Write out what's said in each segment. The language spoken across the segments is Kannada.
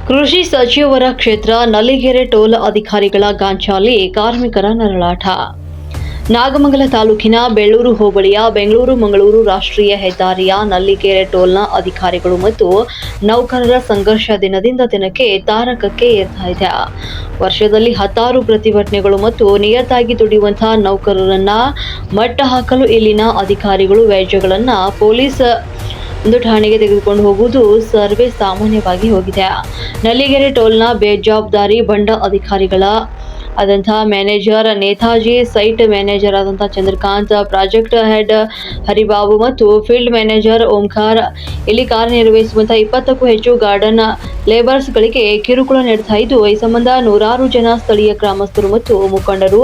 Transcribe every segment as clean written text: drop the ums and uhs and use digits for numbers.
ಕೃಷಿ ಸಚಿವರ ಕ್ಷೇತ್ರ ನಲ್ಲಿಗೆರೆ ಟೋಲ್ ಅಧಿಕಾರಿಗಳ ಗಾಂಚಾಲಿ ಕಾರ್ಮಿಕರ ನರಳಾಟ. ನಾಗಮಂಗಲ ತಾಲೂಕಿನ ಬೆಳ್ಳೂರು ಹೋಬಳಿಯ ಬೆಂಗಳೂರು ಮಂಗಳೂರು ರಾಷ್ಟ್ರೀಯ ಹೆದ್ದಾರಿಯ ನಲ್ಲಿಗೆರೆ ಟೋಲ್ನ ಅಧಿಕಾರಿಗಳು ಮತ್ತು ನೌಕರರ ಸಂಘರ್ಷ ದಿನದಿಂದ ದಿನಕ್ಕೆ ತಾರಕಕ್ಕೆ ಏರ್ತಾ ಇದೆ. ವರ್ಷದಲ್ಲಿ 10 ಪ್ರತಿಭಟನೆಗಳು ಮತ್ತು ನಿಯತ್ತಾಗಿ ದುಡಿಯುವಂತಹ ನೌಕರರನ್ನ ಮಟ್ಟ ಹಾಕಲು ಇಲ್ಲಿನ ಅಧಿಕಾರಿಗಳು ವ್ಯಾಜ್ಯಗಳನ್ನು ಪೊಲೀಸ್ ಠಾಣೆಗೆ ತೆಗೆದುಕೊಂಡು ಹೋಗುವುದು ಸರ್ವೇ ಸಾಮಾನ್ಯವಾಗಿ ಹೋಗಿದೆ. ನಲ್ಲಿಗೆರೆ ಟೋಲ್ನ ಬೇಜವಾಬ್ದಾರಿ ಬಂಡ ಅಧಿಕಾರಿಗಳ ಆದಂತಹ ಮ್ಯಾನೇಜರ್ ನೇತಾಜಿ, ಸೈಟ್ ಮ್ಯಾನೇಜರ್ ಆದಂತಹ ಚಂದ್ರಕಾಂತ್, ಪ್ರಾಜೆಕ್ಟ್ ಹೆಡ್ ಹರಿಬಾಬು ಮತ್ತು ಫೀಲ್ಡ್ ಮ್ಯಾನೇಜರ್ ಓಂಕಾರ್ ಇಲ್ಲಿ ಕಾರ್ಯನಿರ್ವಹಿಸುವಂತಹ 20ಕ್ಕೂ ಹೆಚ್ಚು ಗಾರ್ಡನ್ ಲೇಬರ್ಸ್ಗಳಿಗೆ ಕಿರುಕುಳ ನೀಡುತ್ತಾ ಇದ್ದು, ಈ ಸಂಬಂಧ ನೂರಾರು ಜನ ಸ್ಥಳೀಯ ಗ್ರಾಮಸ್ಥರು ಮತ್ತು ಮುಖಂಡರು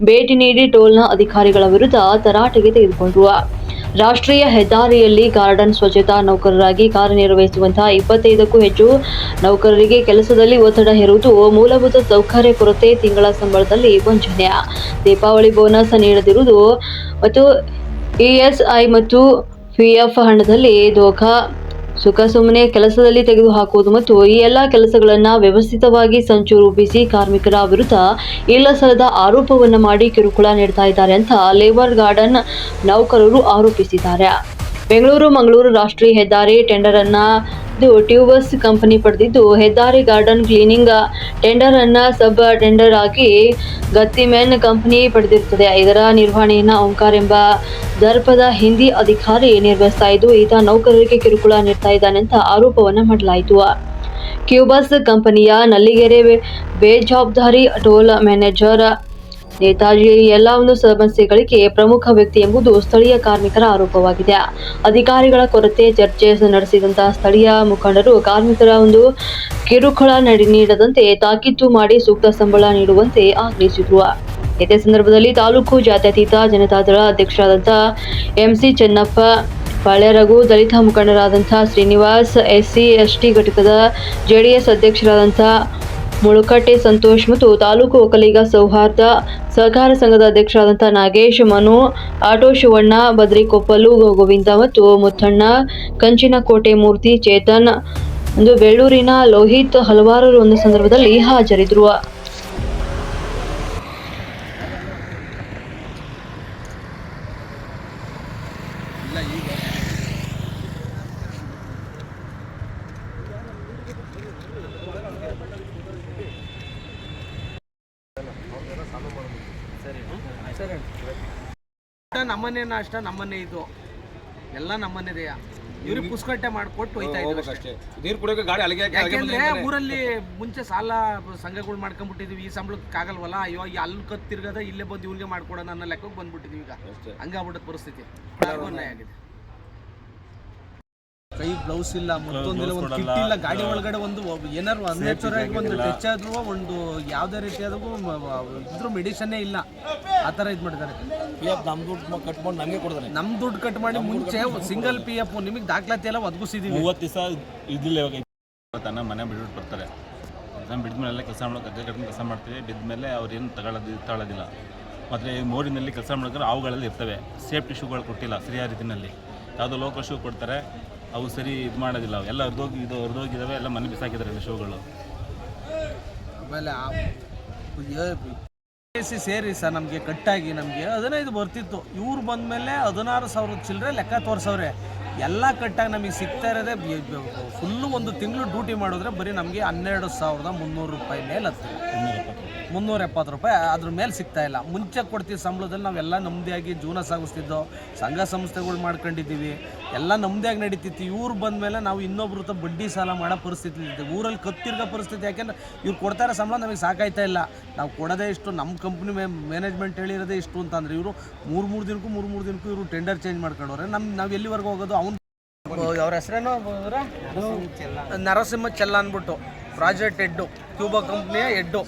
ಭೇಟಿ ನೀಡಿ ಟೋಲ್ನ ಅಧಿಕಾರಿಗಳ ವಿರುದ್ಧ ತರಾಟೆಗೆ ತೆಗೆದುಕೊಂಡರು. ರಾಷ್ಟ್ರೀಯ ಹೆದ್ದಾರಿಯಲ್ಲಿ ಗಾರ್ಡನ್ ಸ್ವಚ್ಛತಾ ನೌಕರರಾಗಿ ಕಾರ್ಯನಿರ್ವಹಿಸುವಂತಹ 25ಕ್ಕೂ ಹೆಚ್ಚು ನೌಕರರಿಗೆ ಕೆಲಸದಲ್ಲಿ ಒತ್ತಡ ಹೇರುವುದು, ಮೂಲಭೂತ ಸೌಕರ್ಯ ಕೊರತೆ, ತಿಂಗಳ ಸಂಬಳದಲ್ಲಿ ವಂಚನೆ, ದೀಪಾವಳಿ ಬೋನಸ್ ನೀಡದಿರುವುದು ಮತ್ತು ಇಎಸ್ಐ ಮತ್ತು ಪಿಎಫ್ ಹಣದಲ್ಲಿ ದೋಖಾ, ಸುಮ್ಮನೆ ಕೆಲಸದಲ್ಲಿ ತೆಗೆದುಹಾಕುವುದು ಮತ್ತು ಈ ಎಲ್ಲ ಕೆಲಸಗಳನ್ನು ವ್ಯವಸ್ಥಿತವಾಗಿ ಸಂಚು ರೂಪಿಸಿ ಕಾರ್ಮಿಕರ ವಿರುದ್ಧ ಇಲ್ಲಸಲ್ಲದ ಆರೋಪವನ್ನು ಮಾಡಿ ಕಿರುಕುಳ ನೀಡ್ತಾ ಇದ್ದಾರೆ ಅಂತ ಲೇಬರ್ ಗಾರ್ಡನ್ ನೌಕರರು ಆರೋಪಿಸಿದ್ದಾರೆ. ಬೆಂಗಳೂರು ಮಂಗಳೂರು ರಾಷ್ಟ್ರೀಯ ಹೆದ್ದಾರಿ ಟೆಂಡರ್ ಅನ್ನ ಟ್ಯೂಬಸ್ ಕಂಪನಿ ಪಡೆದಿದ್ದು, ಹೆದ್ದಾರಿ ಗಾರ್ಡನ್ ಕ್ಲೀನಿಂಗ್ ಟೆಂಡರ್ ಅನ್ನ ಸಬ್ ಟೆಂಡರ್ ಆಗಿ ಗತಿಮೆನ್ ಕಂಪನಿ ಪಡೆದಿರುತ್ತದೆ. ಇದರ ನಿರ್ವಹಣೆಯನ್ನ ಓಂಕಾರ್ ಎಂಬ ದರ್ಪದ ಹಿಂದಿ ಅಧಿಕಾರಿ ನಿರ್ವಹಿಸ್ತಾ ಇದ್ದು, ಈತ ನೌಕರರಿಗೆ ಕಿರುಕುಳ ನೀಡ್ತಾ ಇದ್ದಾನೆ ಅಂತ ಆರೋಪವನ್ನ ಮಾಡಲಾಯಿತು. ಟ್ಯೂಬಸ್ ಕಂಪನಿಯ ನಲ್ಲಿಗೆರೆ ಬೇಜವಾಬ್ದಾರಿ ಟೋಲ್ ಮ್ಯಾನೇಜರ್ ನೇತಾಜಿ ಎಲ್ಲ ಸಮಸ್ಯೆಗಳಿಗೆ ಪ್ರಮುಖ ವ್ಯಕ್ತಿ ಎಂಬುದು ಸ್ಥಳೀಯ ಕಾರ್ಮಿಕರ ಆರೋಪವಾಗಿದೆ. ಅಧಿಕಾರಿಗಳ ಕೊರತೆ ಚರ್ಚೆ ನಡೆಸಿದಂತಹ ಸ್ಥಳೀಯ ಮುಖಂಡರು ಕಾರ್ಮಿಕರ ಕಿರುಕುಳ ನೀಡದಂತೆ ತಾಕೀತು ಮಾಡಿ ಸೂಕ್ತ ಸಂಬಳ ನೀಡುವಂತೆ ಆಗ್ರಹಿಸಿದರು. ಇದೇ ಸಂದರ್ಭದಲ್ಲಿ ತಾಲೂಕು ಜಾತ್ಯತೀತ ಜನತಾದಳ ಅಧ್ಯಕ್ಷರಾದಂತಹ ಎಂಸಿ ಚೆನ್ನಪ್ಪ, ಪಾಳ್ಯರಘು, ದಲಿತ ಮುಖಂಡರಾದಂತಹ ಶ್ರೀನಿವಾಸ್, ಎಸ್ಸಿ ಎಸ್ಟಿ ಘಟಕದ ಜೆಡಿಎಸ್ ಅಧ್ಯಕ್ಷರಾದಂತಹ ಮುಳುಕಟ್ಟೆ ಸಂತೋಷ್ ಮತ್ತು ತಾಲೂಕು ಒಕ್ಕಲಿಗ ಸೌಹಾರ್ದ ಸಹಕಾರ ಸಂಘದ ಅಧ್ಯಕ್ಷರಾದಂತಹ ನಾಗೇಶ್, ಮನು, ಆಟೋ ಶಿವಣ್ಣ, ಬದ್ರಿಕೊಪ್ಪಲು ಗೋವಿಂದ ಮತ್ತು ಮುತ್ತಣ್ಣ, ಕಂಚಿನಕೋಟೆ ಮೂರ್ತಿ, ಚೇತನ್, ಬೆಳ್ಳೂರಿನ ಲೋಹಿತ್ ಹಲವಾರು ಸಂದರ್ಭದಲ್ಲಿ ಹಾಜರಿದ್ದರು. ನಮ್ಮನೇನ ಅಷ್ಟ ನಮ್ಮನೆ ಇದು ಎಲ್ಲ ನಮ್ಮನೆದೆಯ ಇವ್ರಿಗೆ ಪುಸ್ಕಟ್ಟೆ ಮಾಡಿಕೊಟ್ಟು ಹೋಯ್ತಾ ಇದ್ದೀವಿ. ನೀರು ಕುಡಿಯೋಕೆ ಗಾಡಿ ಅಲ್ಲಿಗೆ ಯಾಕೆಂದ್ರೆ ಊರಲ್ಲಿ ಮುಂಚೆ ಸಾಲ ಸಂಘಗಳು ಮಾಡ್ಕೊಂಡ್ಬಿಟ್ಟಿದ್ವಿ, ಈ ಸಂಬಳಕ್ಕೆ ಆಗಲ್ವಲ್ಲ, ಇವಾಗ ಅಲ್ಲಿ ಕತ್ತಿರ್ಗದ ಇಲ್ಲೇ ಬಂದು ಇವ್ರಿಗೆ ಮಾಡ್ಕೊಡೋಣ ಅನ್ನೋ ಲೆಕ್ಕಕ್ಕೆ ಬಂದ್ಬಿಟ್ಟಿದ್ವಿ. ಈಗ ಹಂಗಾಗ್ಬಿಟ್ಟದ ಪರಿಸ್ಥಿತಿ ಆಗಿದೆ. ಕೈ ಗ್ಲೌಸ್ ಇಲ್ಲ, ಮತ್ತೊಂದಿಲ್ಲ, ಒಂದು ಕಿಟ್ ಇಲ್ಲ, ಗಾಡಿ ಒಳಗಡೆ ಒಂದು ಏನಾರು ಅನ್ಯಾಚುರಲ್ ಒಂದು ಟಚ್ ಆದ್ರೂ ಒಂದು ಯಾವುದೇ ರೀತಿಯಾದೂ ಇದ್ರೂ ಮೆಡಿಸನ್ನೇ ಇಲ್ಲ. ಆ ಥರ ಇದು ಮಾಡಿದ್ದಾರೆ. PF ನಮ್ಮ ದುಡ್ಡು ಕಟ್ ಮಾಡಿ ನಮಗೆ ಕೊಡ್ತಾರೆ. ನಮ್ಮ ದುಡ್ಡು ಕಟ್ ಮಾಡಿ ಮುಂಚೆ ಸಿಂಗಲ್ PF ನಿಮಗೆ ದಾಖಲಾತಿ ಎಲ್ಲ ಒದಗಿಸಿದ್ದೀವಿ. 30 ದಿವಸ ಇದಿಲ್ಲ. ಇವಾಗ ತನ್ನ ಮನೆ ಬಿಟ್ಬಿಟ್ಟು ಬರ್ತಾರೆ. ನಮ್ಮ ಬಿದ್ಮೇಲೆ ಕೆಲಸ ಮಾಡೋಕೆ ಅಗ್ಗ ಕಟ್ಕೊಂಡು ಕೆಲಸ ಮಾಡ್ತೀವಿ. ಬಿದ್ಮೇಲೆ ಅವ್ರೇನು ತಗೊಳ್ಳೋದಿಲ್ಲ. ಮತ್ತು ಮೋರಿನಲ್ಲಿ ಕೆಲಸ ಮಾಡೋದ್ರೆ ಅವುಗಳಲ್ಲಿ ಇರ್ತವೆ. ಸೇಫ್ಟಿ ಶೂಗಳು ಕೊಟ್ಟಿಲ್ಲ ಸರಿಯಾದ ರೀತಿಯಲ್ಲಿ. ಯಾವುದೋ ಲೋಕಲ್ ಶೂ ಕೊಡ್ತಾರೆ, ಅವು ಸರಿ ಇದು ಮಾಡೋದಿಲ್ಲ. ಎಲ್ಲ ಹರಿದೋಗಿದ್ದಾವೆ, ಎಲ್ಲ ಮನೆ ಬಿಸಾಕಿದ್ದಾರೆ ಶೂಗಳು. ಆಮೇಲೆ ಸೇರಿ ಸರ್ ನಮಗೆ ಕಟ್ಟಾಗಿ ನಮಗೆ 15 ಬರ್ತಿತ್ತು. ಇವ್ರು ಬಂದಮೇಲೆ 16,000 ಚಿಲ್ಲರೆ ಲೆಕ್ಕ ತೋರಿಸವ್ರೆ. ಎಲ್ಲ ಕಟ್ಟಾಗಿ ನಮಗೆ ಸಿಗ್ತಾ ಇರೋದೇ ಫುಲ್ಲು ಒಂದು ತಿಂಗಳು ಡ್ಯೂಟಿ ಮಾಡಿದ್ರೆ ಬರೀ ನಮಗೆ 12,300 ರೂಪಾಯಿ ಮೇಲೆ ಹತ್ತಿರ 370 ರೂಪಾಯಿ ಅದ್ರ ಮೇಲೆ ಸಿಗ್ತಾ ಇಲ್ಲ. ಮುಂಚೆ ಕೊಡ್ತೀವಿ ಸಂಬಳದಲ್ಲಿ ನಾವೆಲ್ಲ ನಮ್ಮದಿಯಾಗಿ ಜೀವನ ಸಾಗಿಸ್ತಿದ್ದೋ, ಸಂಘ ಸಂಸ್ಥೆಗಳು ಮಾಡ್ಕೊಂಡಿದ್ದೀವಿ, ಎಲ್ಲ ನಮ್ಮದಿಯಾಗಿ ನಡೀತಿತ್ತು. ಇವ್ರು ಬಂದಮೇಲೆ ನಾವು ಇನ್ನೊಬ್ರ ಬಡ್ಡಿ ಸಾಲ ಮಾಡೋ ಪರಿಸ್ಥಿತಿ ಇದ್ದೀವಿ. ಊರಲ್ಲಿ ಕತ್ತಿರ್ಗೋ ಪರಿಸ್ಥಿತಿ. ಯಾಕೆಂದ್ರೆ ಇವ್ರು ಕೊಡ್ತಾ ಇರೋ ಸಂಬಳ ನಮಗೆ ಸಾಕಾಯ್ತಾ ಇಲ್ಲ. ನಾವು ಕೊಡೋದೇ ಇಷ್ಟು, ನಮ್ಮ ಕಂಪ್ನಿ ಮ್ಯಾನೇಜ್ಮೆಂಟ್ ಹೇಳಿರೋದೇ ಇಷ್ಟು ಅಂತಂದರೆ ಇವರು ಮೂರು ದಿನಕ್ಕೂ ಇವರು ಟೆಂಡರ್ ಚೇಂಜ್ ಮಾಡ್ಕೊಂಡವ್ರೆ. ನಾವು ಎಲ್ಲಿವರೆಗೂ ಹೋಗೋದು? ಅವ್ರ ಹೆಸರೇನೋ ನರಸಿಂಹ ಚೆಲ್ಲ ಅಂದ್ಬಿಟ್ಟು ಪ್ರಾಜೆಕ್ಟ್ ಹೆಡ್ಡು, ಕ್ಯೂಬಾ ಕಂಪ್ನಿಯ ಹೆಡ್ಡು,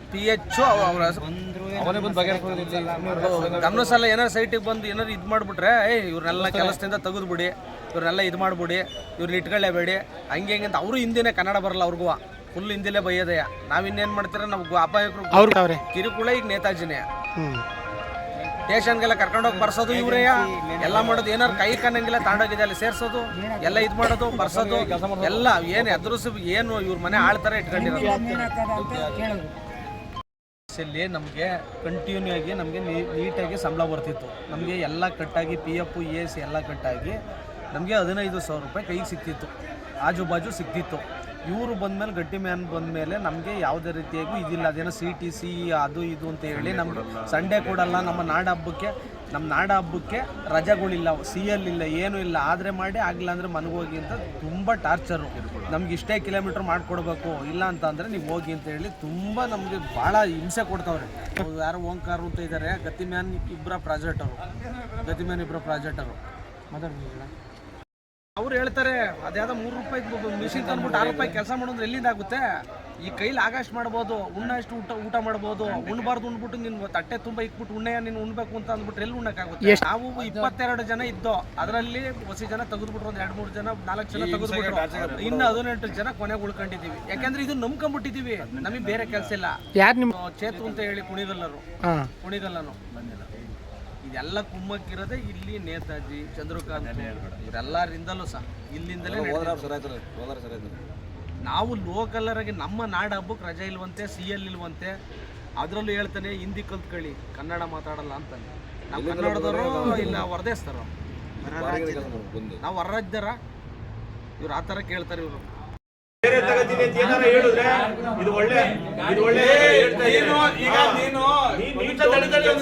PH ಅವರೇ ಬಂದು ಗಮನಿಸಲ್ಲ. ಏನಾರು ಸೈಟಿಗೆ ಬಂದು ಏನಾರು ಇದು ಮಾಡಿಬಿಟ್ರೆ ಇವ್ರನ್ನೆಲ್ಲ ಕೆಲಸದಿಂದ ತೆಗೆದುಬಿಡಿ, ಇವ್ರನ್ನೆಲ್ಲ ಇದು ಮಾಡಿಬಿಡಿ, ಇವ್ರನ್ನ ಇಟ್ಕೊಳ್ಳೇಬೇಡಿ, ಹಂಗೆ ಅಂತ. ಅವರು ಹಿಂದಿನೇ ಕನ್ನಡ ಬರಲ್ಲ ಅವ್ರಿಗೂ, ಫುಲ್ ಹಿಂದಿಲೇ ಬೈಯೋದಯ್ಯ. ನಾವಿನ್ನೇನು ಮಾಡ್ತೀರ, ನಾವು ಅಪಾಯಕರು ಕಿರುಕುಳ ಈಗ ನೇತಾಜಿನೇ. ಸ್ಟೇಷನ್ಗೆಲ್ಲ ಕರ್ಕೊಂಡೋಗಿ ಬರ್ಸೋದು ಇವರೇ ಎಲ್ಲ ಮಾಡೋದು. ಏನಾರು ಕೈ ಕಣ್ಣಂಗಿಲ್ಲ ತಾಂಡೋಗಿದೆ ಅಲ್ಲಿ ಸೇರಿಸೋದು, ಎಲ್ಲ ಇದು ಮಾಡೋದು, ಬರ್ಸೋದು ಎಲ್ಲ ಏನು ಎದುರಿಸಿ ಏನು ಇವ್ರ ಮನೆ ಆಳ್ತಾರೆ ಇಟ್ಕೊಂಡಿರೋದು. ಇಲ್ಲಿ ನಮಗೆ ಕಂಟಿನ್ಯೂ ಆಗಿ ನಮಗೆ ನೀಟಾಗಿ ಸಂಬಳ ಬರ್ತಿತ್ತು. ನಮಗೆ ಎಲ್ಲ ಕಟ್ಟಾಗಿ PF ES ಎಲ್ಲ ಕಟ್ಟಾಗಿ ನಮಗೆ 15,000 ರೂಪಾಯಿ ಕೈಗೆ ಸಿಕ್ತಿತ್ತು, ಆಜು ಬಾಜು ಸಿಕ್ತಿತ್ತು. ಇವರು ಬಂದಮೇಲೆ ಗಟ್ಟಿ ಮ್ಯಾನ್ ಬಂದಮೇಲೆ ನಮಗೆ ಯಾವುದೇ ರೀತಿಯಾಗೂ ಇದಿಲ್ಲ. ಅದೇನೋ CTC ಅದು ಇದು ಅಂತ ಹೇಳಿ ನಮ್ಗೆ ಸಂಡೇ ಕೊಡಲ್ಲ. ನಮ್ಮ ನಾಡ ಹಬ್ಬಕ್ಕೆ ರಜೆಗಳಿಲ್ಲ, CL ಇಲ್ಲ, ಏನೂ ಇಲ್ಲ. ಆದರೆ ಮಾಡಿ ಆಗಿಲ್ಲ ಅಂದರೆ ಮನೆಗೆ ಹೋಗಿ ಅಂತ ತುಂಬ ಟಾರ್ಚರು. ನಮ್ಗೆ ಇಷ್ಟೇ ಕಿಲೋಮೀಟ್ರ್ ಮಾಡಿಕೊಡ್ಬೇಕು, ಇಲ್ಲ ಅಂತ ಅಂದರೆ ನೀವು ಹೋಗಿ ಅಂತ ಹೇಳಿ ತುಂಬ ನಮಗೆ ಭಾಳ ಹಿಂಸೆ ಕೊಡ್ತಾವ್ರೆ. ಯಾರೋ ಓಂಕಾರ ಅಂತ ಇದ್ದಾರೆ, ಗತಿಮ್ಯಾನ್ ಇಬ್ಬರ ಪ್ರಾಜೆಕ್ಟರು ಮಾತಾಡ್ತಿಲ್ಲ. ಅವ್ರು ಹೇಳ್ತಾರೆ ಅದ್ಯಾವುದೋ 3 ರೂಪಾಯಿ ಮಿಷಿನ್ ತಂದ್ಬಿಟ್ಟು 6 ರೂಪಾಯಿ ಕೆಲಸ ಮಾಡೋದ್ರೆ ಎಲ್ಲಿಂದ ಆಗುತ್ತೆ? ಈ ಕೈಲಿ ಆಗಷ್ಟು ಮಾಡ್ಬೋದು, ಉಣ್ಣಷ್ಟು ಊಟ ಮಾಡ್ಬೋದು. ಉಣ್ಬಾರ್ದು ಉಣ್ಬಿಟ್ಟು ನಿನ್ನ ತಟ್ಟೆ ತುಂಬ ಇಕ್ಬಿಟ್ಟು ನೀನು ಉಣ್ಬೇಕು ಅಂತ ಅಂದ್ಬಿಟ್ರೆ ಎಲ್ಲಿ ಉಣ್ಣಕ್ಕಾಗುತ್ತೆ? ನಾವು 22 ಜನ ಇದ್ದೋ, ಅದರಲ್ಲಿ ಹೊಸ ಜನ ತೆಗೆದ್ಬಿಟ್ರು, ಒಂದು 2-3 ಜನ 4 ಜನ ತೆಗೆದ್ಬಿಟ್ರು, ಇನ್ನು 18 ಜನ ಕೊನೆಗೆ ಉಳ್ಕೊಂಡಿದ್ದೀವಿ. ಯಾಕಂದ್ರೆ ಇದು ನಂಬ್ಕೊಂಡ್ಬಿಟ್ಟಿದ್ದೀವಿ, ನಮಗೆ ಬೇರೆ ಕೆಲಸ ಇಲ್ಲ. ಯಾರು ನಿಮ್ಮ ಚೇತು ಅಂತ ಹೇಳಿ ಕುಣಿಗಲ್ಲನು ಇದೆಲ್ಲ ಕುಮ್ಮಕ್ಕಿರೋದೆ ಇಲ್ಲಿ. ನೇತಾಜಿ, ಚಂದ್ರಕಾಂತ್ ಇವರೆಲ್ಲರಿಂದಲೂ ಸಹ ಇಲ್ಲಿಂದಲೇ ನಾವು ಲೋಕಲರಾಗಿ ನಮ್ಮ ನಾಡ ಹಬ್ಬಕ್ಕೆ ರಜೆ ಇಲ್ವಂತೆ, CL ಇಲ್ವಂತೆ. ಅದರಲ್ಲೂ ಹೇಳ್ತಾನೆ ಹಿಂದಿ ಕಲ್ತ್ಕೊಳ್ಳಿ, ಕನ್ನಡ ಮಾತಾಡಲ್ಲ ಅಂತಾನೆ. ನಾವು ಕನ್ನಡದವರು ಇಲ್ಲ ಹೊರದೇಶದವರು, ನಾವು ಹೊರ ರಾಜ್ಯದರ. ಇವ್ರು ಆ ಥರ ಕೇಳ್ತಾರೆ. ಇವರು ಬೇರೆ ತಗತೀನಿ ಅಂತ ಏನಾರ ಹೇಳಿದ್ರೆ ಇದು ಒಳ್ಳೆ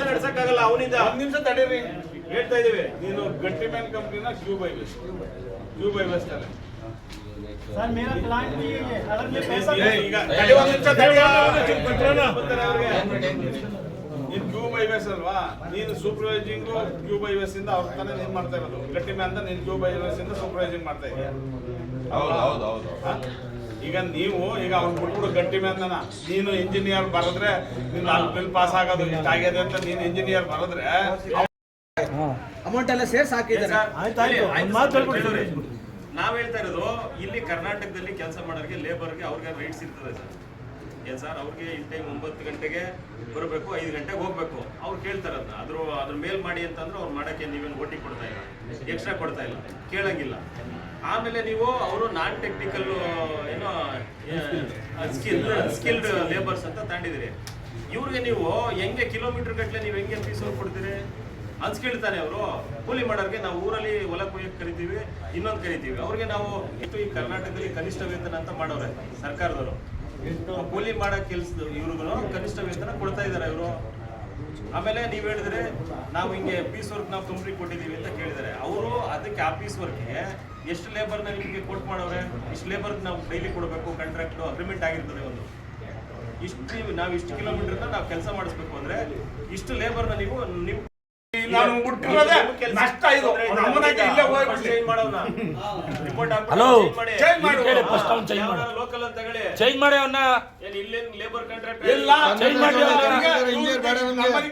ನಡ್ಸಕ್ಕಾಗಲ್ಲ. ಅವನಿಂದ 1 ನಿಮಿಷ ತಡೀರಿ, ಹೇಳ್ತಾ ಇದೀವಿ. ನೀನು ಗಟ್ಟಿ ಮ್ಯಾನ್ ಕಂಪ್ನಿನ ಕ್ಯೂಬ್ ಐವೆಸ್ಟ್ ಅಲ್ಲ ನೀನು ಕ್ಯೂಬ್ ಐವೆಸ್ ಅಲ್ವಾ? ನೀನು ಸೂಪರ್ವೈಸಿಂಗ್ ಕ್ಯೂಬ್ ಐವೆಸ್ ಇಂದ ಅವ್ರ ತಾನೇ ನೀನ್ ಮಾಡ್ತಾ ಇರೋದು. ಗಟ್ಟಿ ಮ್ಯಾನ್ ಅಂತ ನೀನು ಕ್ಯೂಬ್ ಐವೆಸ್ ಇಂದ ಸೂಪರ್ವೈಸಿಂಗ್ ಮಾಡ್ತಾ ಇದೀಯ. ಈಗ ನೀವು ಅವ್ನು ಬಿಟ್ಬಿಡು ಗಟ್ಟಿ ಮ್ಯಾನ್. ನೀನು ಇಂಜಿನಿಯರ್ ಬರೆದ್ರೆ ನೀನು ಅಲ್ಲಿ ಬಿಲ್ ಪಾಸ್ ಆಗೋದು ಇಷ್ಟ ಆಗಿದೆ ಅಂತ ನೀನು ಇಂಜಿನಿಯರ್ ಬರೆದ್ರೆ ಅಮೌಂಟ್ ಎಲ್ಲ ಸೇರ್ಸಿ ಹಾಕಿದ್ದಾರೆ. ನಾವ್ ಹೇಳ್ತಾ ಇರೋದು ಇಲ್ಲಿ ಕರ್ನಾಟಕದಲ್ಲಿ ಕೆಲಸ ಮಾಡೋರಿಗೆ ಲೇಬರ್ಗೆ ಅವ್ರಿಗೆ ರೈಟ್ಸ್ ಇರ್ತದೆ ಸರ್. ಏನ್ ಸರ್, ಅವ್ರಿಗೆ ಇನ್ ಟೈಮ್ 9 ಗಂಟೆಗೆ ಬರಬೇಕು, 5 ಗಂಟೆಗೆ ಹೋಗ್ಬೇಕು. ಅವ್ರು ಕೇಳ್ತಾರೆ ಅದ್ರ ಮೇಲ್ ಮಾಡಿ ಅಂತಂದ್ರೆ ಅವ್ರು ಮಾಡಕ್ಕೆ ನೀವೇನು OT ಕೊಡ್ತಾ ಇಲ್ಲ, ಎಕ್ಸ್ಟ್ರಾ ಕೊಡ್ತಾ ಇಲ್ಲ, ಕೇಳಂಗಿಲ್ಲ. ಆಮೇಲೆ ನೀವು ಅವರು ನಾನ್ ಟೆಕ್ನಿಕಲ್ ಏನೋ ಸ್ಕಿಲ್ಡ್ ಲೇಬರ್ಸ್ ಅಂತ ತಗೊಂಡಿದ್ದೀರಿ. ಇವ್ರಿಗೆ ನೀವು ಹೆಂಗೆ ಕಿಲೋಮೀಟರ್ ಗಟ್ಟಲೆ ನೀವು ಹೆಂಗೆ ಫೀಸ್ ಕೊಡ್ತೀರಿ? ಅನ್ಸ್ಕಿಳ್ತಾನೆ ಅವರು. ಕೂಲಿ ಮಾಡೋರಿಗೆ ನಾವು ಊರಲ್ಲಿ ಹೊಲ ಕೊಯ್ಯಕ್ಕೆ ಕರಿತೀವಿ, ಇನ್ನೊಂದು ಕರಿತೀವಿ. ಅವ್ರಿಗೆ ನಾವು ಈ ಕರ್ನಾಟಕದಲ್ಲಿ ಕನಿಷ್ಠ ವೇತನ ಅಂತ ಮಾಡೋರೆ ಸರ್ಕಾರದವರು. ಕೂಲಿ ಮಾಡೋ ಕೆಲ್ಸದ ಇವ್ರಿಗೂ ಕನಿಷ್ಠ ವೇತನ ಕೊಡ್ತಾ ಇದಾರೆ ಇವರು. ಆಮೇಲೆ ನೀವು ಹೇಳಿದ್ರೆ ನಾವು ಹಿಂಗೆ ಪೀಸ್ ವರ್ಕ್ ನಾವು ಕಂಪ್ಲೀಟ್ ಕೊಟ್ಟಿದ್ದೀವಿ ಅಂತ ಕೇಳಿದ್ದಾರೆ ಅವರು. ಅದಕ್ಕೆ ಆ ಪೀಸ್ ವರ್ಕ್ಗೆ ಎಷ್ಟು ಲೇಬರ್ನ ನಿಮಗೆ ಕೊಟ್ಟು ಮಾಡೋರೆ, ಇಷ್ಟು ಲೇಬರ್ಗೆ ನಾವು ಡೈಲಿ ಕೊಡಬೇಕು, ಕಾಂಟ್ರಾಕ್ಟ್ ಅಗ್ರಿಮೆಂಟ್ ಆಗಿರ್ತದೆ ಒಂದು. ನಾವು ಇಷ್ಟು ಕಿಲೋಮೀಟರ್ನ ನಾವು ಕೆಲಸ ಮಾಡಿಸ್ಬೇಕು ಅಂದ್ರೆ ಇಷ್ಟು ಲೇಬರ್ನ ನೀವು ನಷ್ಟ. ಇದು ಲೋಕಲ್ ಅಂತ ಹೇಳಿ ಚೇಂಜ್ ಮಾಡಿ ಅವನ್ನ ಇಲ್ಲೇನು ಲೇಬರ್ ಕಾಂಟ್ರಾಕ್ಟ್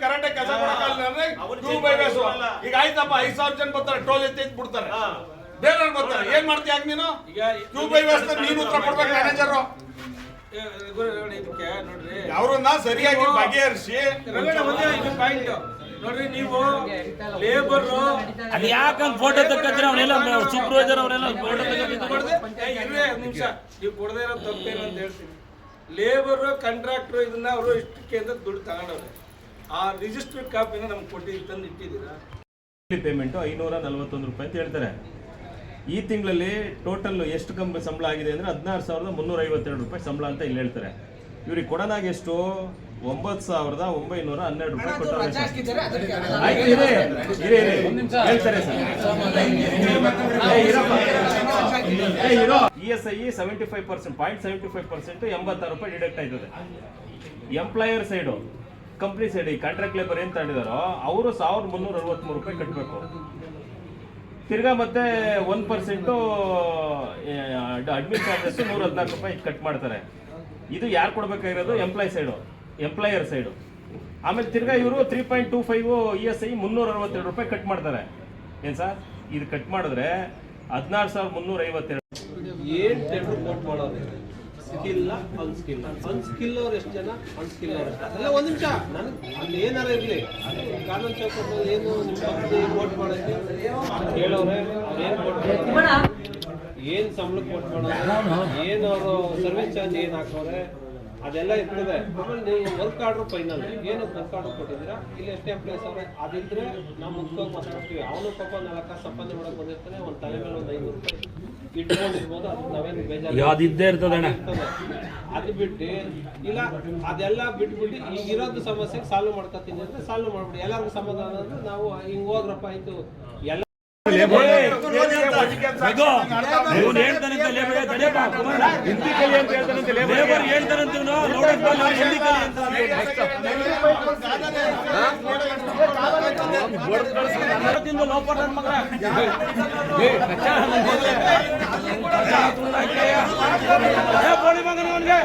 ಕರೆಕ್ಟ್ ಕೆಲಸ ಈಗ ಆಯ್ತಪ್ಪ 5,000 ಜನ ಬರ್ತಾರೆ, ಟೋಲ್ ಎತ್ತಿ ಬಿಡ್ತಾರೆ, ಬೇರೆಯವ್ರು ಬರ್ತಾರೆ. ಏನ್ ಮಾಡ್ತೀಯ ನೀನು? ನೀನು ಉತ್ತರ ಕೊಡ್ಬೇಕು ಮ್ಯಾನೇಜರು. ಅವ್ರನ್ನ ಸರಿಯಾಗಿ ಬಗೆಹರಿಸಿ ನೋಡ್ರಿ. ನೀವು ಲೇಬರ್ ಅದು ಯಾಕಂತ ಫೋಟೋ ತಕ್ಕಿದ್ರೆ ಅವನೆಲ್ಲ ಸೂಪರ್ವೈಸರ್ ಅವರೆಲ್ಲ ಫೋಟೋ ನಿಮಿಷ ನೀವು ಕೊಡದೇ ಇರೋ ತಪ್ಪೇನು ಅಂತ ಹೇಳ್ತೀನಿ. ಲೇಬರ್ ಕಾಂಟ್ರಾಕ್ಟರ್ ಇದನ್ನ ಅವರು ಇಷ್ಟಕ್ಕೆ ಅಂತ ದುಡ್ಡು ತಗೊಂಡವ್ರೆ. ಆ ರಿಜಿಸ್ಟರ್ಡ್ ಕಾಪಿನ ನಮ್ಗೆ ಕೊಟ್ಟು ತಂದು ಇಟ್ಟಿದ್ದೀರಾ? ಪೇಮೆಂಟು 541 ರೂಪಾಯಿ ಅಂತ ಹೇಳ್ತಾರೆ. ಈ ತಿಂಗಳಲ್ಲಿ ಟೋಟಲ್ ಎಷ್ಟು ಸಂಬಳ ಆಗಿದೆ ಅಂದರೆ 16,352 ರೂಪಾಯಿ ಸಂಬಳ ಅಂತ ಇಲ್ಲಿ ಹೇಳ್ತಾರೆ. ಇವ್ರಿಗೆ ಕೊಡೋದಾಗ ಎಷ್ಟು? 9,912 ರೂಪಾಯಿ ಕೊಟ್ಟರೆ ಹೇಳ್ತಾರೆ ಸರ್. ESI 75%, 0.75%, 86 ರೂಪಾಯಿ ಡಿಡಕ್ಟ್ ಆಯ್ತದೆ. ಎಂಪ್ಲಾಯರ್ ಸೈಡು, ಕಂಪ್ನಿ ಸೈಡ್, ಈ ಕಾಂಟ್ರಾಕ್ಟ್ ಲೇಬರ್ ಏನು ತಗೊಂಡಿದಾರೋ ಅವರು 1,363 ರೂಪಾಯಿ ಕಟ್ಟಬೇಕು. ತಿರ್ಗಾ ಮತ್ತೆ 1% ಅಡ್ಮಿಟ್ ಚಾರ್ಜಸ್ 114 ರೂಪಾಯಿ ಕಟ್ ಮಾಡ್ತಾರೆ. ಇದು ಯಾರು ಕೊಡ್ಬೇಕಾಗಿರೋದು? Employer side. ಆಮೇಲೆ ತಿರ್ಗಾ ಇವರು 3.25 ESI 362 ರೂಪಾಯಿ ಕಟ್ ಮಾಡ್ತಾರೆ. ಏನು ಸರ್, ಇದು ಕಟ್ ಮಾಡಿದ್ರೆ 16,352. ಏನು ಟೆಂಡರ್ ಕೋಟ್ ಮಾಡೋದು ಸ್ಕಿಲ್ ಅನ್ಸ್ಕಿಲ್ ಅವ್ರು ಎಷ್ಟು ಜನ ಅನ್ಸ್ಕಿಲ್ ಅವ್ರು ಎಷ್ಟು ಅದೆಲ್ಲ ಒಂದು ನಿಮಿಷ ನನಗೆ ಅಲ್ಲಿ ಏನಾರ ಇರಲಿ ಕಾನೂನು ಚೌಕಟ್ಟಲ್ಲಿ ಏನು ನಿಮ್ಮ ಪಕ್ಷದ ವೋಟ್ ಮಾಡೋಕ್ಕೆ ಕೇಳೋರೆ ಏನು ವೋಟ್ ಮಾಡೋದು ಏನು ಸಂಬಳಕ್ಕೆ ವೋಟ್ ಮಾಡೋದು ಏನು ಅವರು ಸರ್ವಿಸ್ ಚಾರ್ಜ್ ಏನು ಹಾಕೋರೆ ಅದೆಲ್ಲ ಇರ್ತದೆ. ಆಮೇಲೆ ನೀವು ವರ್ಕ್ ಆರ್ಡ್ರು ಫೈನಲ್ ಏನು ವರ್ಕ್ ಆರ್ಡ್ರ್ ಕೊಟ್ಟಿದ್ದೀರಾ ಇಲ್ಲಿ ಎಷ್ಟು ಎಂಪ್ಲಾಯ್ಸ್ ಅವ್ರೆ ಅದಿದ್ರೆ ನಾವು ಮುಂದ್ಕೋಗಿ ಮಾತಾಡ್ತೀವಿ. ಅವನು ಪಾಪ 4 ಕಾಸು ಸಂಪಾದನೆ ಮಾಡೋಕೆ ಬಂದಿರ್ತಾನೆ, ಒಂದು ತಲೆ ಮೇಲೆ ಒಂದು 500 ರೂಪಾಯಿ ಇಟ್ಕೊಂಡಿರ್ಬೋದು, ಅದು ನಾವೇನು ಬೇಜಾರು ಇದ್ದೇ ಇರ್ತದೆ ಅಣ್ಣ. ಅದು ಬಿಟ್ಟು ಇಲ್ಲ ಅದೆಲ್ಲ ಬಿಟ್ಬಿಟ್ಟು ಈಗಿರೋದು ಸಮಸ್ಯೆಗೆ ಸಾಲ್ವ್ ಮಾಡ್ಕೊತೀನಿ ಅಂದ್ರೆ ಸಾಲ್ವ್ ಮಾಡ್ಬಿಡಿ. ಎಲ್ಲರಿಗೂ ಸಮಾಧಾನ ಅಂದ್ರೆ ನಾವು ಹಿಂಗೆ ಹೋಗ್ರಪ್ಪ ಆಯ್ತು ಎಲ್ಲ ಇವನು ಹೇಳ್ತಾನಂತೆ ಲೇಬರ್ ತಡೆಯಪ್ಪ ಹಿಂದಿ ಕಲಿ ಅಂತ ಹೇಳ್ತಾನಂತೆ ಲೇಬರ್ ಹೇಳ್ತಾನಂತೆ ಇವನು ನೋಡಪ್ಪ ಹಿಂದಿ ಕಲಿ ಅಂತ ಲೋಪರ್ ನನ್ನ ಮಗ ಬೋಳಿ ಮಗನ ಅವನಿಗೆ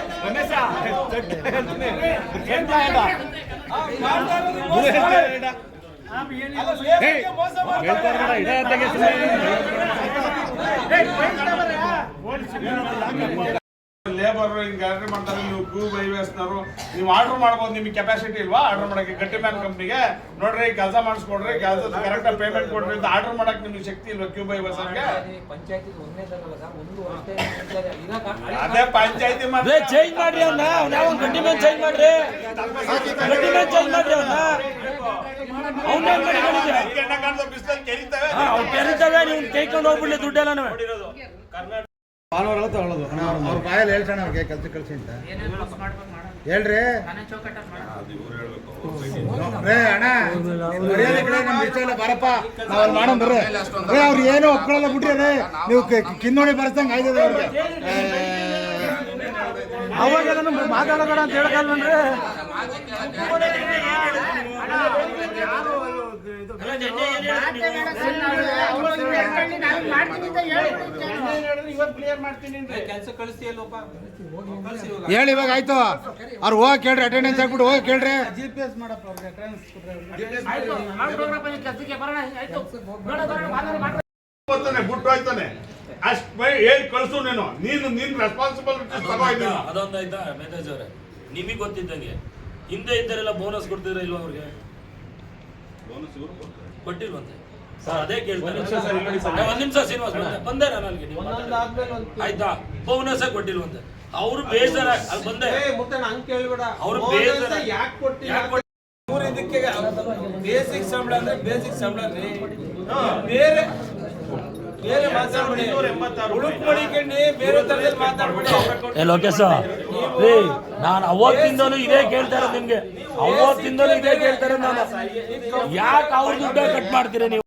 ಲೇಬರ್ ಹಿಂಗೆ ಗ್ಯಾಲರಿ ಮಾಡ್ತಾರೆ, ನೀವು ಕ್ಯೂಬ್ ಹೈವೇಸ್ನವರು ನೀವು ಆರ್ಡರ್ ಮಾಡ್ಬೋದು. ನಿಮಗೆ ಕೆಪಾಸಿಟಿ ಇಲ್ವಾ ಆರ್ಡರ್ ಮಾಡೋಕ್ಕೆ? ಗಟ್ಟಿ ಮ್ಯಾನ್ ಕಂಪ್ನಿಗೆ ನೋಡ್ರಿ ಕೆಲಸ ಮಾಡಿಸ್ಕೊಡ್ರಿ, ಕೆಲಸದ ಕರೆಕ್ಟಾಗಿ ಪೇಮೆಂಟ್ ಕೊಡ್ರಿ ಅಂತ ಆರ್ಡರ್ ಮಾಡಕ್ಕೆ ನಿಮ್ಗೆ ಶಕ್ತಿ ಇಲ್ವಾ ಕ್ಯೂಬ್ ಹೈವೇಸ್ ಅವ್ರಿಗೆ? ಅದೇ ಪಂಚಾಯತಿ ಚೇಂಜ್ ಮಾಡ್ರಿ ಅವ್ನ ಗಟ್ಟಿ ಮ್ಯಾನ್ ಚೇಂಜ್ ಮಾಡ್ರಿ, ಗಟ್ಟಿ ಮ್ಯಾನ್ ಚೇಂಜ್ ಮಾಡ್ರಿ ಅವ್ನ ಬಿಸಿಲಲ್ಲಿ ಕೆರಿತವೆ, ಕೆರಿತವೆ. ನೀವು ಕೈಕೊಂಡು ಹೋಗ್ಬಿಡ್ಲಿ ದುಡ್ಡೆಲ್ಲ ಭಾನುವಾರ ತಗೊಳ್ಳೋದು ಅವ್ರ ಬಾಯಲ್ಲಿ ಹೇಳ್ತಾನೆ ಅವ್ರಿಗೆ ಕೆಲಸ ಕಳಿಸಿ ಅಂತ ಹೇಳ್ರಿ ಅಣ್ಣ ಮರ್ಯಾದೆ ಕಡೆ ನಮ್ಗೆ ಇಷ್ಟ ಇಲ್ಲ ಬಾರಪ್ಪ ನಾವು ಅಲ್ಲಿ ಮಾಡೋಣ ಬರ್ರಿ. ಅವ್ರು ಏನು ಒಪ್ಕೊಳ್ಳಲ್ಲ ಬಿಟ್ರಿ ಅದೇ ನೀವು ಕಿನ್ನೋಡಿ ಬರ್ಸಂಗೆ ಆಯ್ತದೆ ಅವ್ರಿಗೆ. ಅವಾಗೆಲ್ಲ ಮಾತಾಡಬೇಡ ಅಂತ ಹೇಳಕಲ್ವನ್ರಿ. ಹೇಳಿ ಇವಾಗ ಆಯ್ತು. ಅವ್ರು ಹೋಗಿ ಕೇಳ್ರಿ, ಅಟೆಂಡೆನ್ಸ್ ಹಾಕ್ಬಿಟ್ಟು ಹೋಗಿ ಕೇಳ್ರಿ. GPS ಮಾಡಪ್ಪ ಅವ್ರಿಗೆ ಅಟೆಂಡೆನ್ಸ್ ಬಿಟ್ಟು ಹೋಯ್ತಾನೆ ಅಷ್ಟು ಹೇಳಿ ಕಳ್ಸು. ನೀನು ರೆಸ್ಪಾನ್ಸಿಬಿಲಿಟಿ ಅದೊಂದಾಯ್ತಾ ಮ್ಯಾನೇಜ್ ಅವ್ರೆ? ನಿಮಗೆ ಗೊತ್ತಿದ್ದಂಗೆ ಹಿಂದೆ ಇದ್ದರೆಲ್ಲ ಬೋನಸ್ ಕೊಡ್ತಿದ್ರ ಇಲ್ವಾ ಅವ್ರಿಗೆ? ಕೊಟ್ಟಿಲ್ವಂತೆ ಸರ್, ಅದೇ ಕೇಳ್ತಾರೆ. ಒಂದ್ ನಿಮಿಷ ಶ್ರೀನಿವಾಸ್ ಬಂದೆ ನಾನು ಅಲ್ಲಿಗೆ, ಆಯ್ತಾ? ಬೋನಸ್ ಕೊಟ್ಟಿಲ್ವಂತೆ ಅವ್ರು ಬೇಜಾರ ಅಲ್ಲಿ ಬಂದೆ. ಅವ್ರು ಬೇಜಾರ ಯಾಕೆ ಕೊಟ್ಟಿಲ್ಲ? ಇದಕ್ಕೆ ಬೇಸಿಕ್ ಸಂಬಳ ಅಂದ್ರೆ ಬೇಸಿಕ್ ಸಂಬಳ ರೀ, ಬೇರೆ ಬೇರೆ ಮಾತಾಡ್ಬಿಡಿ, ಉಳುಕ್ ಮಡಿಕಂಡು ಬೇರೆ ತರದಲ್ಲಿ ಮಾತಾಡ್ಬಿಡಿ. ಲೋಕೇಶ ರೀ, ನಾನು ಅವತ್ತಿಂದಲೂ ಇದೇ ಕೇಳ್ತಾ ಇರೋದು ನಿಮ್ಗೆ, ಅವತ್ತಿಂದಲೂ ಇದೇ ಕೇಳ್ತಾ ಇರೋದು ನಾನು. ಯಾಕೆ ಅವ್ರ ದುಡ್ಡ ಕಟ್ ಮಾಡ್ತೀರಾ ನೀವು?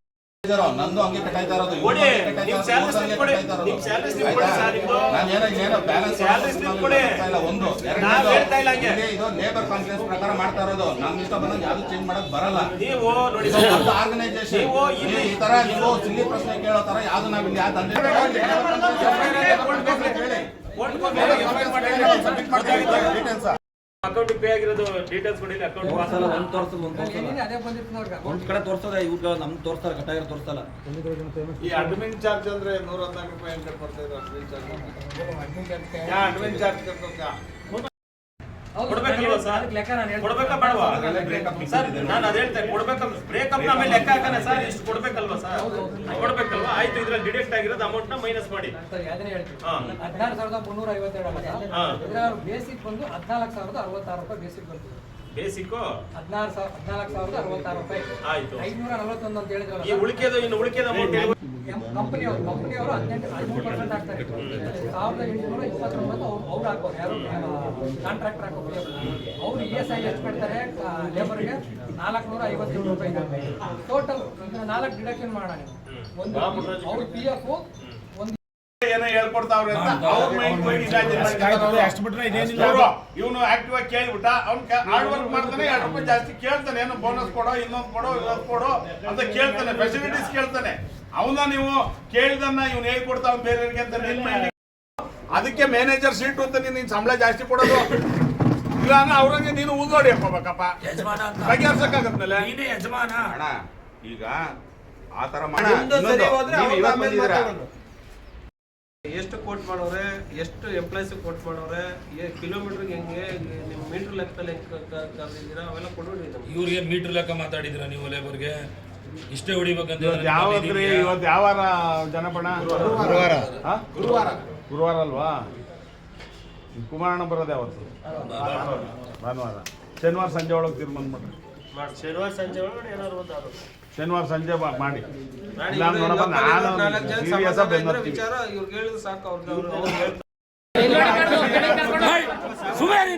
ನಂದು ಹಂಗೆ ಕಟ್ಟಾಯ್ತಾ ಇರೋದು. ಇದು ಲೇಬರ್ ಕಾನ್ಫರೆನ್ಸ್ ಪ್ರಕಾರ ಮಾಡ್ತಾ ಇರೋದು. ನಮ್ ಇಷ್ಟ ಬಂದಂಗೆ ಯಾವ್ದು ಚೇಂಜ್ ಮಾಡಕ್ ಬರಲ್ಲ. ಆರ್ಗನೈಸೇಷನ್ ಈ ತರ ನೀವು ಸಿಲ್ಲಿ ಪ್ರಶ್ನೆ ಕೇಳೋ ತರ ಯಾವ್ದು ನಾವಿಲ್ಲಿ ಯಾವ್ದು ಅಕೌಂಟ್ ಪೇ ಆಗಿರೋದು ಡೀಟೇಲ್ಸ್ ಕೊಡಿಲ್ಲ. ಅಕೌಂಟ್ ಒಂದ್ ಕಡೆ ತೋರ್ಸೋದ ಇವ್ರಿಗೆ ನಮ್ಗೆ ತೋರಿಸ್ತಾರೆ, ಕಟ್ಟಾಗಿರೋ ತೋರಿಸಲ್ಲ. ಈ ಅಡ್ಮಿನ್ ಚಾರ್ಜ್ ಅಂದ್ರೆ 114 ರೂಪಾಯಿ ಅಂತ ಕೊಡ್ತಾ ಇದ್ರು. ಅಡ್ಮಿನ್ ಚಾರ್ಜ್ ಕೊಡ್ಬೇಕಲ್ವಾ ಸರ್? ಕೊಡ್ಬೇಕಾ ಬೇಡವಾ ಸರ್? ನಾನು ಅದೇ ಹೇಳ್ತೇನೆ, ಕೊಡ್ಬೇಕಲ್ಲ. ಬ್ರೇಕಪ್ ಆಮೇಲೆ ಲೆಕ್ಕ ಹಾಕೋಣ ಸರ್, ಇಷ್ಟು ಕೊಡ್ಬೇಕಲ್ವಾ ಸರ್? ಕೊಡ್ಬೇಕಲ್ವಾ? ಆಯ್ತು, ಇದ್ರಲ್ಲಿ ಡಿಡಕ್ಟ್ ಆಗಿರೋದು ಅಮೌಂಟ್ ನ ಮೈನಸ್ ಮಾಡಿ. 16,357 ಬೇಸಿಕ್ ಬಂದು 14,066 ರೂಪಾಯಿ ಬೇಸಿಕ್ ಬಂತು. ಬೇಸಿಕ್ 14,066 ರೂಪಾಯಿ ಆಯ್ತು. 541 ಅಂತ ಹೇಳಿದ್ರಲ್ಲ. ಈ ಉಳಿಕೆದು ಇನ್ನು ಉಳಿಕೆದ ಅಮೌಂಟ್ ಕಂಪನಿಯವರು 13% ಆಗ್ತಾರೆ. 1,829 ಅವ್ರು ಹಾಕೋರು, ಯಾರು ಕಾಂಟ್ರಾಕ್ಟರ್ ಹಾಕೋರು. ಅವ್ರು ESI ಎಷ್ಟು ಮಾಡ್ತಾರೆ ಲೇಬರ್ಗೆ? 457 ರೂಪಾಯಿ. ಟೋಟಲ್ 4 ಡಿಡಕ್ಷನ್ ಮಾಡೋಣ. ಒಂದು ಅವ್ರ PF ಒಂದು ಏನೋ ಹೇಳ್ಕೊಡ್ತಾವ್ರೆ ಅಂತ ಅವ್ರ ಮೈಂಡ್ ಅಷ್ಟು ಬಿಟ್ರೆ ಇವನು ಆಕ್ಟಿವ್ ಆಗಿ ಕೇಳ್ಬಿಟ್ಟ ಅವ್ನು ಹಾರ್ಡ್ ವರ್ಕ್ ಮಾಡ್ತಾನೆ, 2 ರೂಪಾಯಿ ಜಾಸ್ತಿ ಕೇಳ್ತಾನೆ. ಏನೋ ಬೋನಸ್ ಕೊಡೋ, ಇನ್ನೊಂದು ಕೊಡೋ, ಇದೊಂದು ಕೊಡೋ ಅಂತ ಕೇಳ್ತಾನೆ, ಫೆಸಿಲಿಟೀಸ್ ಕೇಳ್ತಾನೆ. ಅವನ್ನ ನೀವು ಕೇಳಿದನ್ನ ಇವ್ನು ಹೇಳ್ಕೊಡ್ತಾವ್ ಬೇರೆಯವ್ರಿಗೆ ಅಂತ ನಿನ್ ಮೈಂಡ್. ಅದಕ್ಕೆ ಮ್ಯಾನೇಜರ್ ಸೀಟು ಅಂತ ನೀನು ಸಂಬಳ ಜಾಸ್ತಿ ಕೊಡೋದು. ಇಲ್ಲ ಅಂದ್ರೆ ಅವ್ರಂಗೆ ನೀನು ಉಳ್ದೋಡಿ ಹಾಕೋಬೇಕಪ್ಪ, ಬಗೆಹರ್ಸಕ್ಕಾಗತ್ಮೇಲೆ ಯಜಮಾನ. ಅಣ್ಣ ಈಗ ಆ ತರ ಮಾಡಿ ಎಷ್ಟು ಕೋಟ್ ಮಾಡೋರೆ, ಎಷ್ಟು ಎಂಪ್ಲಾಯ್ಸ್ ಕೋಟ್ ಮಾಡೋರೆ, ಕಿಲೋಮೀಟರ್ಗೆ ಹೆಂಗೆ ನಿಮ್ಮ ಮೀಟರ್ ಲೆಕ್ಕದಲ್ಲಿ ಹೆಂಗೆ ಕರೆದಿದ್ದೀರಾ ಅವೆಲ್ಲ ಕೊಡ್ಬಿಡ್ರಿ ನಮ್ಗೆ. ಇವ್ರಿಗೆ ಮೀಟರ್ ಲೆಕ್ಕ ಮಾತಾಡಿದ್ರ ನೀವು ಲೇಬರ್ಗೆ ಇಷ್ಟೇ ಹೊಡಿಬೇಕಂತ ಯಾವತ್ರಿ ಇವತ್ತು ಯಾವ ವಾರ ಜನಪಣ? ಗುರುವಾರ ಅಲ್ವಾ? ಕುಮಾರಣ್ಣ ಬರೋದು ಯಾವತ್ತು? ಭಾನುವಾರ. ಶನಿವಾರ ಸಂಜೆ ಒಳಗೆ ತೀರ್ಮಾನ ಮಾಡ್ರಿ. ಶನಿವಾರ ಸಂಜೆ ಒಳಗಡೆ ಏನಾದ್ರು ಶನಿವಾರ ಸಂಜೆ ಮಾಡಿ. ಮಾಡಿ ನಾನು ನೋಡಪ್ಪ, ನಾನು ನಾಲ್ಕು ಜನ serious ಆಗಿ ಸಮಾಧಾನ ಇದ್ರೆ ಬೆನ್ನತ್ತೀನಿ. ವಿಚಾರ ಇವ್ರಿಗೆ ಹೇಳಿದ್ರೆ ಸಾಕು. ಅವ್ರು ಹೇಳ್ತಾರೆ. ಸುಮಾರು